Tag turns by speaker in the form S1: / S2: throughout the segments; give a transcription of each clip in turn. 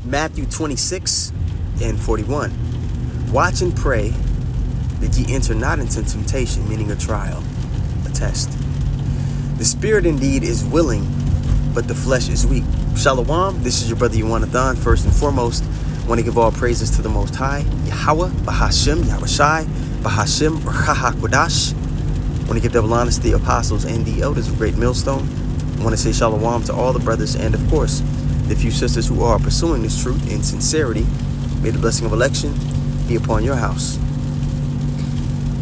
S1: Matthew 26 and 41. Watch and pray that ye enter not into temptation, meaning a trial, a test. The spirit indeed is willing, but the flesh is weak. Shalom, this is your brother Yuanathan. First and foremost, I want to give all praises to the Most High, Yahweh, Bahashem, Yahushai, Bahashem, Rahahakwadash. I want to give double honors to the apostles and the elders of Great Millstone. I want to say shalom to all the brothers and, of course, the few sisters who are pursuing this truth in sincerity. May the blessing of election be upon your house.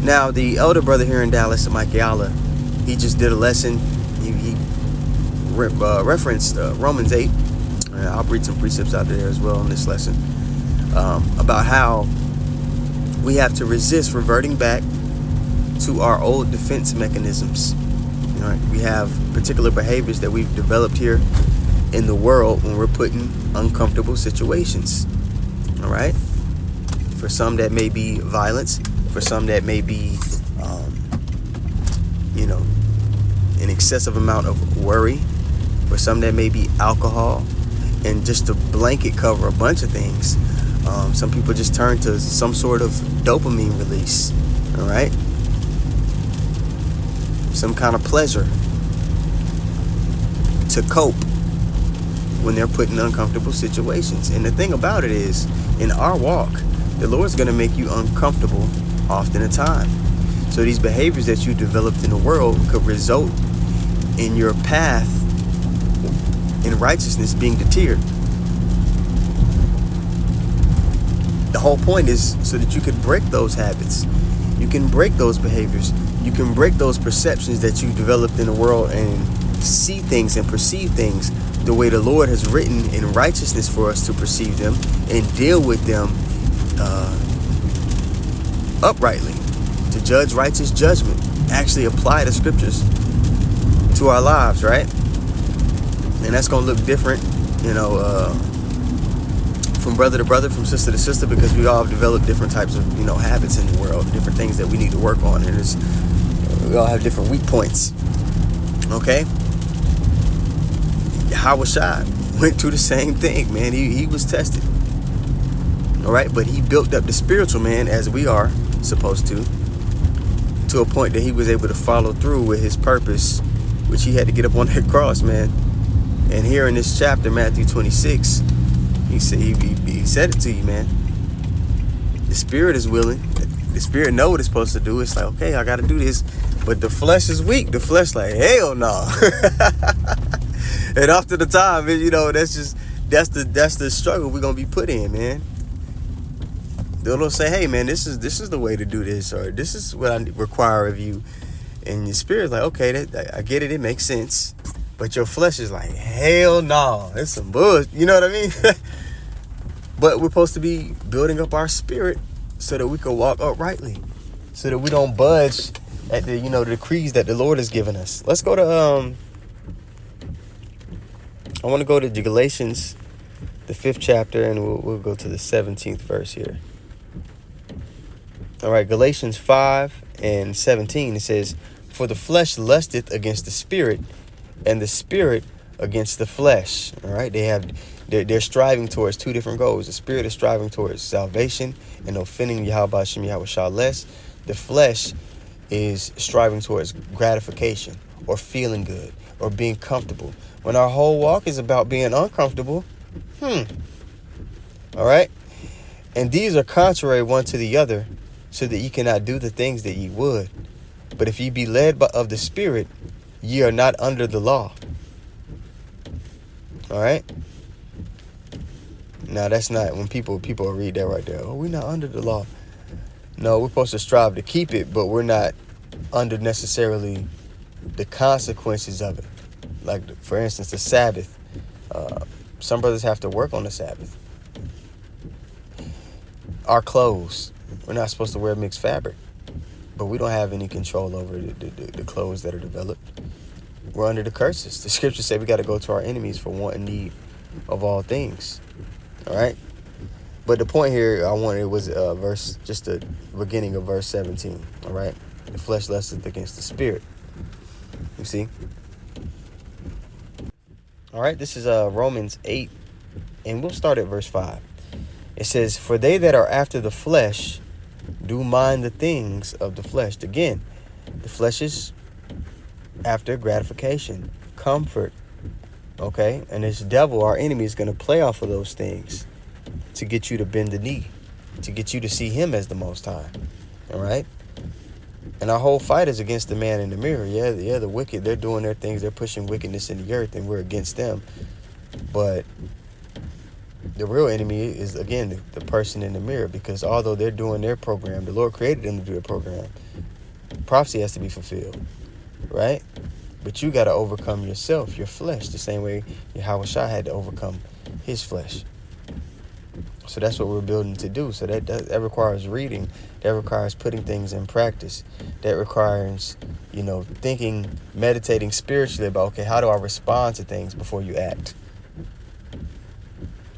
S1: Now, the elder brother here in Dallas, Mike Ayala, he just did a lesson. He referenced Romans 8. I'll read some precepts out there as well in this lesson about how we have to resist reverting back to our old defense mechanisms. You know, we have particular behaviors that we've developed here in the world when we're put in uncomfortable situations. All right. For some, that may be violence. For some, that may be, an excessive amount of worry. For some, that may be alcohol. And just to blanket cover a bunch of things, some people just turn to some sort of dopamine release. All right. Some kind of pleasure to cope when they're put in uncomfortable situations. And the thing about it is, in our walk, the Lord's going to make you uncomfortable often a time. So these behaviors that you developed in the world could result in your path in righteousness being deterred. The whole point is so that you could break those habits. You can break those behaviors. You can break those perceptions that you developed in the world and see things and perceive things the way the Lord has written in righteousness for us to perceive them and deal with them uprightly, to judge righteous judgment, actually apply the scriptures to our lives, right? And that's going to look different, from brother to brother, from sister to sister, because we all have developed different types of, habits in the world, different things that we need to work on. And we all have different weak points. Okay? Yahushua went through the same thing, man. He was tested. All right? But he built up the spiritual man, as we are supposed to a point that he was able to follow through with his purpose, which he had to get up on that cross, man. And here in this chapter, Matthew 26, he said it to you, man. The spirit is willing. The spirit know what it's supposed to do. It's like, okay, I got to do this. But the flesh is weak. The flesh like, hell no. And after the time, that's the struggle we're going to be put in, man. They'll say, hey, man, this is the way to do this, or this is what I require of you. And your spirit's like, okay, I get it. It makes sense. But your flesh is like, hell no. It's some bullshit. You know what I mean? But we're supposed to be building up our spirit so that we can walk uprightly, so that we don't budge at the decrees that the Lord has given us. Let's go to I want to go to Galatians, the 5th chapter, and we'll go to the 17th verse here. All right, Galatians 5 and 17, it says, "For the flesh lusteth against the spirit, and the spirit against the flesh." All right, they're striving towards two different goals. The spirit is striving towards salvation and offending Yahweh Shem Yahushua less. The flesh is striving towards gratification or feeling good or being comfortable, when our whole walk is about being uncomfortable. All right, and these are contrary one to the other, so that ye cannot do the things that ye would. But if ye be led of the Spirit, ye are not under the law. All right. Now that's not when people read that right there. Oh, we're not under the law. No, we're supposed to strive to keep it, but we're not under necessarily the consequences of it. Like, for instance, the Sabbath. Some brothers have to work on the Sabbath. Our clothes, we're not supposed to wear mixed fabric, but we don't have any control over the clothes that are developed. We're under the curses. The scriptures say we got to go to our enemies for want and need of all things. All right. But the point here was just the beginning of verse 17. All right. The flesh lusteth against the spirit. You see? All right. This is Romans 8 And we'll start at verse 5. It says, "For they that are after the flesh do mind the things of the flesh." Again, the flesh is after gratification, comfort, okay? And this devil, our enemy, is going to play off of those things to get you to bend the knee, to get you to see him as the Most High, all right? And our whole fight is against the man in the mirror. Yeah, the wicked, they're doing their things. They're pushing wickedness in the earth, and we're against them. But the real enemy is, again, the person in the mirror, because although they're doing their program, the Lord created them to do their program. Prophecy has to be fulfilled, right? But you got to overcome yourself, your flesh, the same way Yahweh Shai had to overcome his flesh. So that's what we're building to do. So that requires reading. That requires putting things in practice. That requires, thinking, meditating spiritually about, okay, how do I respond to things before you act?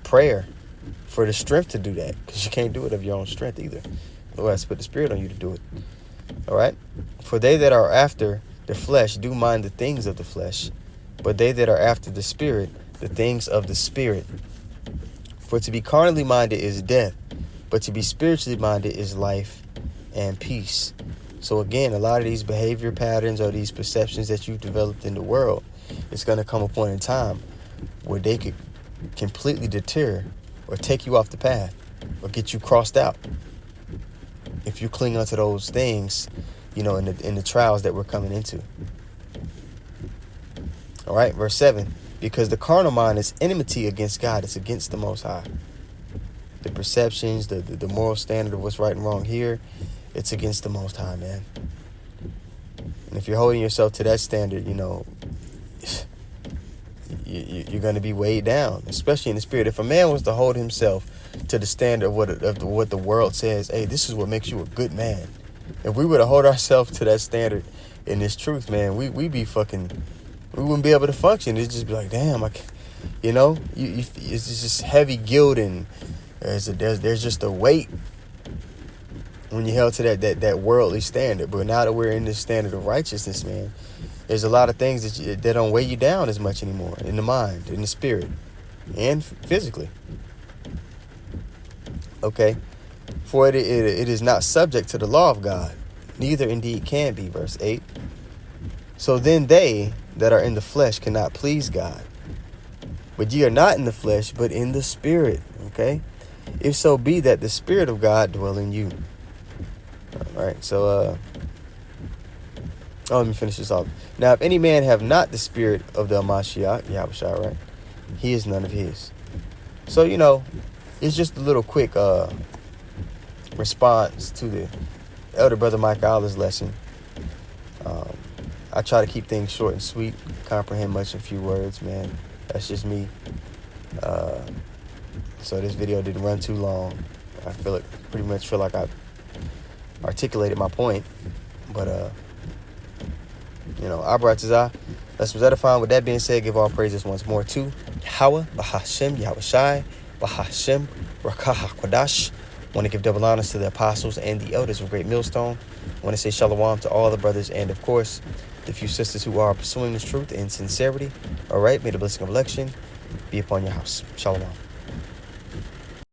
S1: Prayer for the strength to do that, because you can't do it of your own strength either. The Lord has to put the Spirit on you to do it. All right? For they that are after the flesh do mind the things of the flesh, but they that are after the Spirit, the things of the Spirit. For to be carnally minded is death, but to be spiritually minded is life and peace. So again, a lot of these behavior patterns or these perceptions that you've developed in the world, it's going to come a point in time where they could completely deter or take you off the path or get you crossed out if you cling onto those things, in the trials that we're coming into. All right, verse 7. Because the carnal mind is enmity against God. It's against the Most High. The perceptions, the moral standard of what's right and wrong here, it's against the Most High, man. And if you're holding yourself to that standard, you're going to be weighed down, especially in the spirit. If a man was to hold himself to the standard of what the world says, hey, this is what makes you a good man. If we were to hold ourselves to that standard in this truth, man, we'd be fucking... We wouldn't be able to function. It'd just be like, damn, it's just heavy guilt, and there's just a weight when you held to that worldly standard. But now that we're in this standard of righteousness, man, there's a lot of things that don't weigh you down as much anymore, in the mind, in the spirit, and physically. Okay, for it is not subject to the law of God, neither indeed can be. Verse 8. So then they that are in the flesh cannot please God. But ye are not in the flesh, but in the Spirit. Okay? If so be that the Spirit of God dwell in you. All right, so let me finish this off. Now, if any man have not the Spirit of the Mashiach, Yahweh Shai, right? He is none of his. So, it's just a little quick response to the Elder Brother Mike Allah's lesson. I try to keep things short and sweet, comprehend much in few words, man. That's just me. So this video didn't run too long. I pretty much feel like I articulated my point. But, Abratazah, let's was edifying. With that being said, give all praises once more to Yahweh, Bahashem, Yahweh Shai, Bahashem, Rakah HaKodash. Want to give double honors to the apostles and the elders of Great Millstone. Want to say shalom to all the brothers and, of course, the few sisters who are pursuing this truth in sincerity. All right, may the blessing of election be upon your house. Shalom.